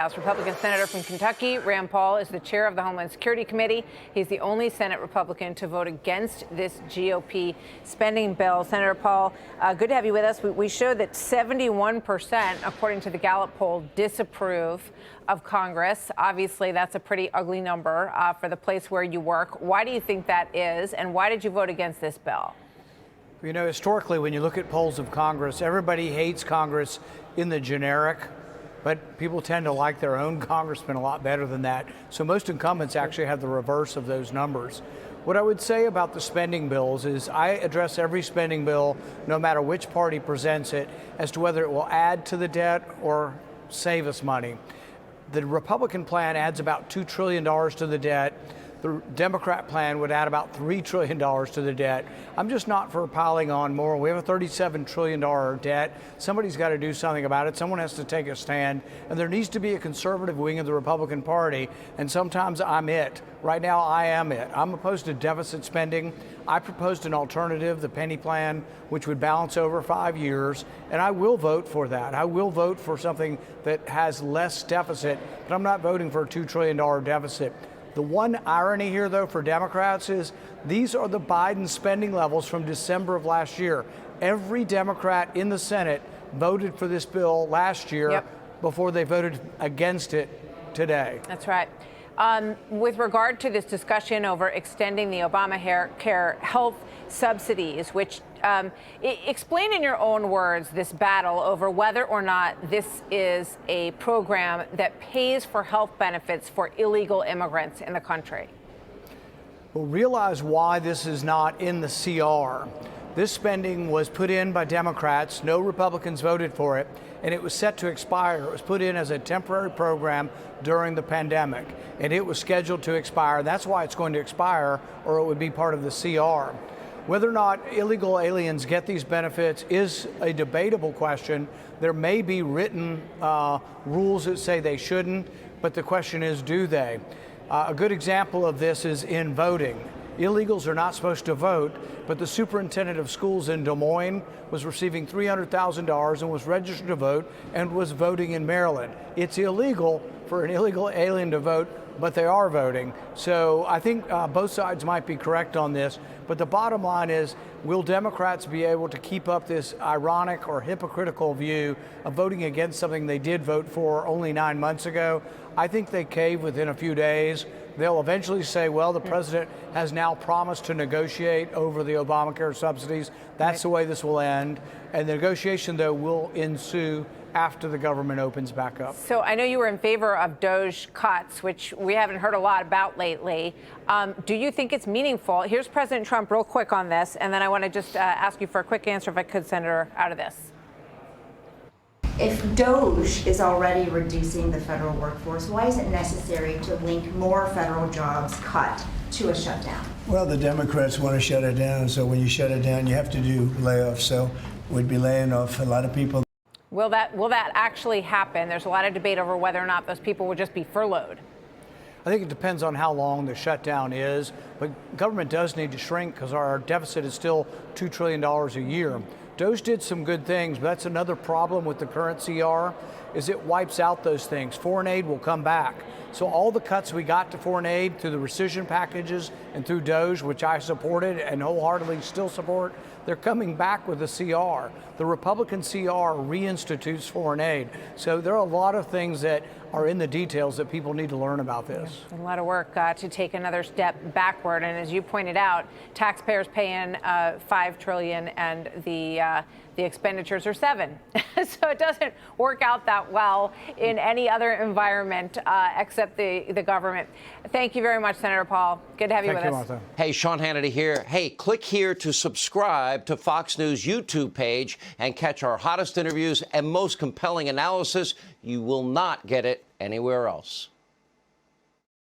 House Republican Senator from Kentucky, Rand Paul, is the chair of the Homeland Security Committee. He's the only Senate Republican to vote against this GOP spending bill. Senator Paul, good to have you with us. We showed that 71%, according to the Gallup poll, disapprove of Congress. Obviously, that's a pretty ugly number for the place where you work. Why do you think that is, and why did you vote against this bill? You know, historically, when you look at polls of Congress, everybody hates Congress in the generic. But people tend to like their own congressman a lot better than that. So most incumbents actually have the reverse of those numbers. What I would say about the spending bills is I address every spending bill, no matter which party presents it, as to whether it will add to the debt or save us money. The Republican plan adds about $2 trillion to the debt. The Democrat plan would add about $3 trillion to the debt. I'm just not for piling on more. We have a $37 trillion debt. Somebody's got to do something about it. Someone has to take a stand. And there needs to be a conservative wing of the Republican Party. And sometimes I'm it. Right now, I am it. I'm opposed to deficit spending. I proposed an alternative, the penny plan, which would balance over 5 years. And I will vote for that. I will vote for something that has less deficit. But I'm not voting for a $2 trillion deficit. The one irony here, though, for Democrats is these are the Biden spending levels from December of last year. Every Democrat in the Senate voted for this bill last year before they voted against it today. That's right. With regard to this discussion over extending the Obamacare health subsidies, which explain in your own words this battle over whether or not this is a program that pays for health benefits for illegal immigrants in the country. Well, realize why this is not in the CR. This spending was put in by Democrats. No Republicans voted for it, and it was set to expire. It was put in as a temporary program during the pandemic, and it was scheduled to expire. That's why it's going to expire, or it would be part of the CR. Whether or not illegal aliens get these benefits is a debatable question. There may be written rules that say they shouldn't, but the question is, do they? A good example of this is in voting. Illegals are not supposed to vote, but the superintendent of schools in Des Moines was receiving $300,000 and was registered to vote and was voting in Maryland. It's illegal for an illegal alien to vote, but they are voting. So I think both sides might be correct on this, but the bottom line is, will Democrats be able to keep up this ironic or hypocritical view of voting against something they did vote for only 9 months ago? I think they cave within a few days. They'll eventually say, well, the president has now promised to negotiate over the Obamacare subsidies. That's the way this will end. And the negotiation, though, will ensue after the government opens back up. So I know you were in favor of DOJ cuts, which we haven't heard a lot about lately. Do you think it's meaningful? Here's President Trump real quick on this, and then I want to just ask you for a quick answer, if I could, Senator, out of this. If DOJ is already reducing the federal workforce, why is it necessary to link more federal jobs cut to a shutdown? Well, the Democrats want to shut it down, so when you shut it down, you have to do layoffs. So we'd be laying off a lot of people. Will that actually happen? There's a lot of debate over whether or not those people will just be furloughed. I think it depends on how long the shutdown is, but government does need to shrink because our deficit is still $2 trillion a year. DOJ did some good things, but that's another problem with the current CR, is it wipes out those things. Foreign aid will come back. So all the cuts we got to foreign aid through the rescission packages and through DOJ, which I supported and wholeheartedly still support, they're coming back with the CR. The Republican CR reinstitutes foreign aid. So there are a lot of things that are in the details that people need to learn about this. A lot of work to take another step backward. And as you pointed out, taxpayers pay in $5 trillion and the expenditures are $7 trillion. So it doesn't work out that well in any other environment except the government. Thank you very much, Senator Paul. Good to have you with us. Martha. Hey, Sean Hannity here. Hey, click here to subscribe to Fox News YouTube page and catch our hottest interviews and most compelling analysis. You will not get it anywhere else.